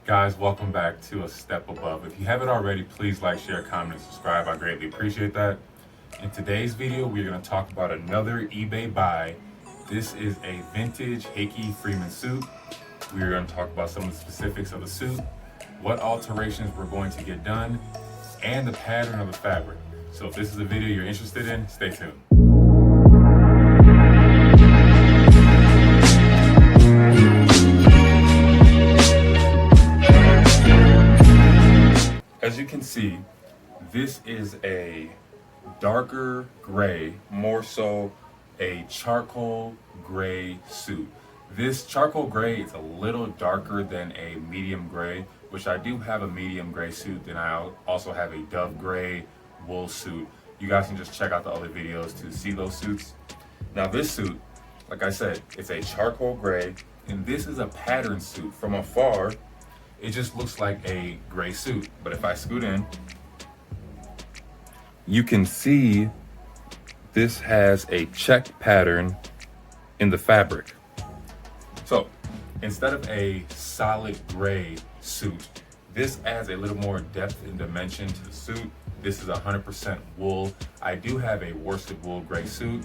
Guys, welcome back to A Step Above. If you haven't already, please like, share, comment, and subscribe. I greatly appreciate that. In today's video, we're going to talk about another eBay buy. This is a vintage Hickey Freeman suit. We're going to talk about some of the specifics of the suit, what alterations we're going to get done, and the pattern of the fabric. So if this is a video you're interested in, stay tuned. As you can see, this is a darker gray, more so a charcoal gray suit. This charcoal gray is a little darker than a medium gray, which I do have a medium gray suit, and I also have a dove gray wool suit. You guys can just check out the other videos to see those suits. Now this suit, like I said, it's a charcoal gray, and this is a pattern suit. From afar, it just looks like a gray suit, but if I scoot in, you can see this has a check pattern in the fabric. So instead of a solid gray suit, this adds a little more depth and dimension to the suit. This is 100% wool. I do have a worsted wool gray suit.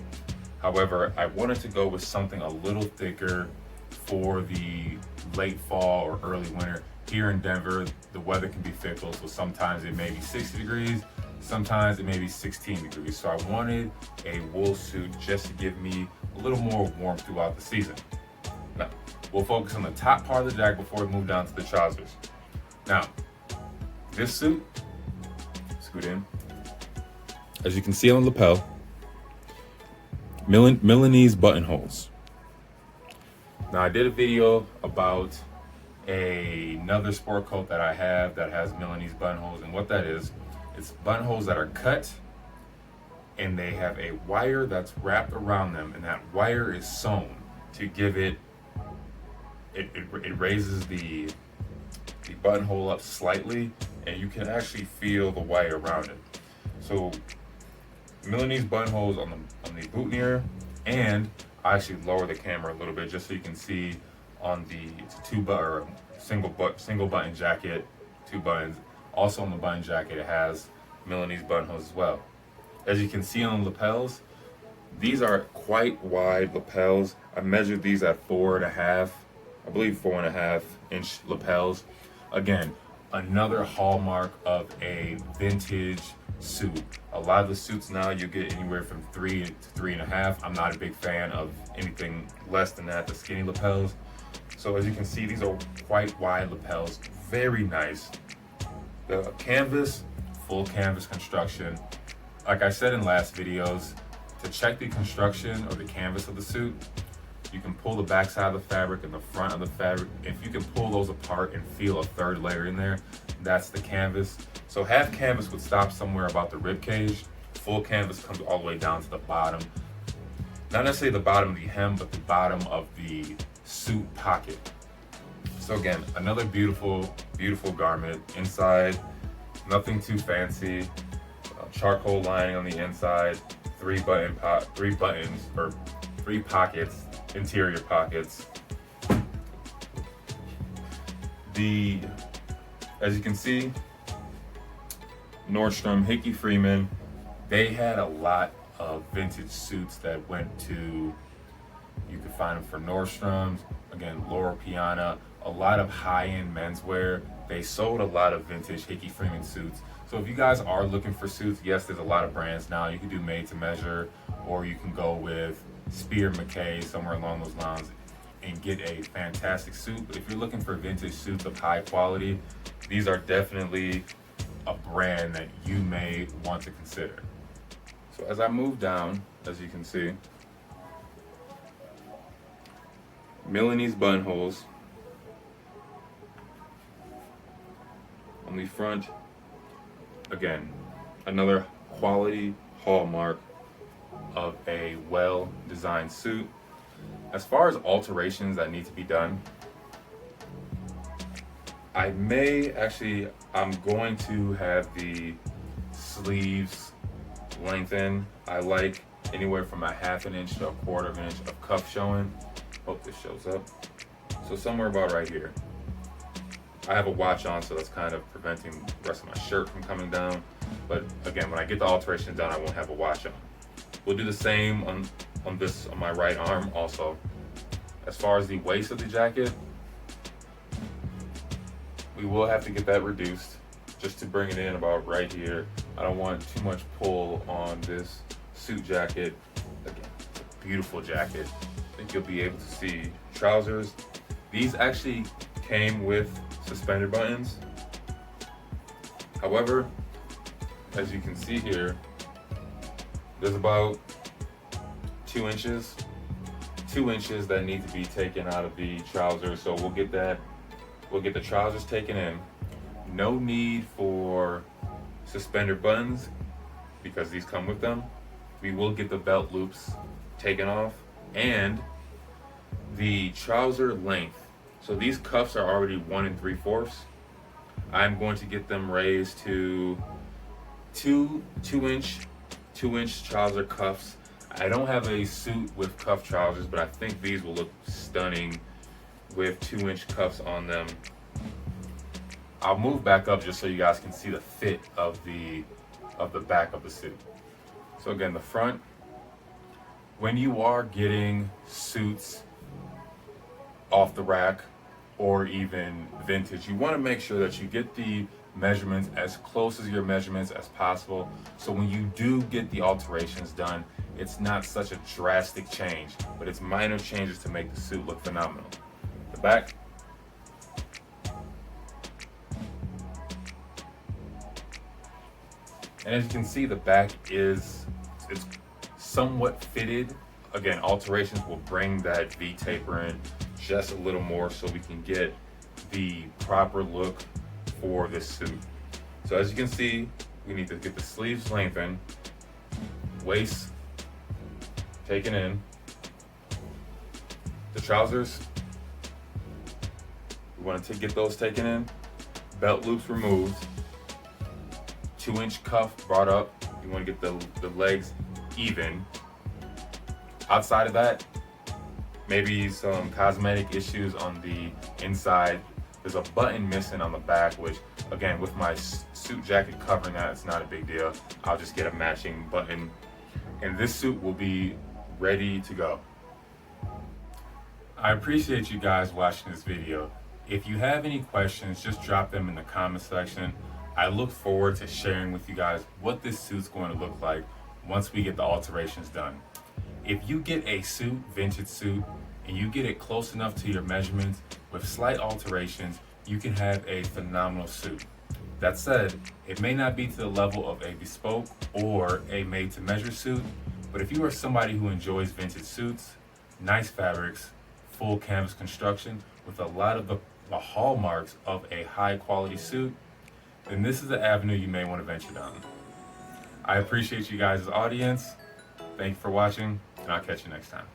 However, I wanted to go with something a little thicker for the late fall or early winter. Here in Denver, the weather can be fickle, so sometimes it may be 60 degrees, sometimes it may be 16 degrees. So I wanted a wool suit just to give me a little more warmth throughout the season. Now, we'll focus on the top part of the jacket before we move down to the trousers. Now, this suit, scoot in. As you can see on the lapel, Milanese buttonholes. Now, I did a video about another sport coat that I have that has Milanese buttonholes, and what that is, it's buttonholes that are cut and they have a wire that's wrapped around them, and that wire is sewn to give it raises the buttonhole up slightly, and you can actually feel the wire around it. So Milanese buttonholes on the boutonniere, and I actually lower the camera a little bit just so you can see on the single button jacket, 2 buttons. Also on the button jacket, it has Milanese buttonholes as well. As you can see on the lapels, these are quite wide lapels. I measured these at 4.5, I believe 4.5 inch lapels. Again, another hallmark of a vintage suit. A lot of the suits now you get anywhere from 3 to 3.5. I'm not a big fan of anything less than that, the skinny lapels. So as you can see, these are quite wide lapels, very nice. The canvas, full canvas construction. Like I said in last videos, to check the construction or the canvas of the suit, you can pull the back side of the fabric and the front of the fabric. If you can pull those apart and feel a third layer in there, that's the canvas. So half canvas would stop somewhere about the rib cage. Full canvas comes all the way down to the bottom. Not necessarily the bottom of the hem, but the bottom of the suit pocket. So again, another beautiful, beautiful garment. Inside, nothing too fancy. Charcoal lining on the inside, 3 pockets, interior pockets. As you can see, Nordstrom, Hickey Freeman, they had a lot of vintage suits that went to, you could find them for Nordstrom's, again, Loro Piana, a lot of high-end menswear. They sold a lot of vintage Hickey Freeman suits. So if you guys are looking for suits, yes, there's a lot of brands now. You can do made to measure, or you can go with Spear McKay, somewhere along those lines, and get a fantastic suit. But if you're looking for vintage suits of high quality, these are definitely a brand that you may want to consider. So as I move down, as you can see, Milanese buttonholes on the front. Again, another quality hallmark of a well-designed suit. As far as alterations that need to be done, I'm going to have the sleeves lengthen. I like anywhere from 1/2 inch to 1/4 inch of cuff showing. Hope this shows up. So somewhere about right here. I have a watch on, so that's kind of preventing the rest of my shirt from coming down. But again, when I get the alterations done, I won't have a watch on. We'll do the same on my right arm also. As far as the waist of the jacket, we will have to get that reduced just to bring it in about right here. I don't want too much pull on this suit jacket. Again, it's a beautiful jacket. I think you'll be able to see trousers. These actually came with suspender buttons. However, as you can see here, there's about 2 inches that need to be taken out of the trousers. So we'll get the trousers taken in. No need for suspender buttons because these come with them. We will get the belt loops taken off and the trouser length. So these cuffs are already 1 3/4. I'm going to get them raised to two inch trouser cuffs. I don't have a suit with cuff trousers, but I think these will look stunning with 2-inch cuffs on them. I'll move back up just so you guys can see the fit of the back of the suit. So again, the front, when you are getting suits off the rack or even vintage, you want to make sure that you get the measurements as close as your measurements as possible. So when you do get the alterations done, it's not such a drastic change, but it's minor changes to make the suit look phenomenal. The back, and as you can see, the back it's somewhat fitted. Again, alterations will bring that V taper in just a little more so we can get the proper look for this suit. So as you can see, we need to get the sleeves lengthened, waist taken in, the trousers, we want to get those taken in, belt loops removed, 2-inch cuff brought up. You want to get the legs even. Outside of that, maybe some cosmetic issues on the inside. There's a button missing on the back, which again, with my suit jacket covering that, it's not a big deal. I'll just get a matching button and this suit will be ready to go. I appreciate you guys watching this video. If you have any questions, just drop them in the comment section. I look forward to sharing with you guys what this suit's going to look like once we get the alterations done. If you get a suit, vintage suit, and you get it close enough to your measurements with slight alterations, you can have a phenomenal suit. That said, it may not be to the level of a bespoke or a made-to-measure suit, but if you are somebody who enjoys vintage suits, nice fabrics, full canvas construction with a lot of the hallmarks of a high-quality suit, then this is the avenue you may want to venture down. I appreciate you guys' audience. Thank you for watching, and I'll catch you next time.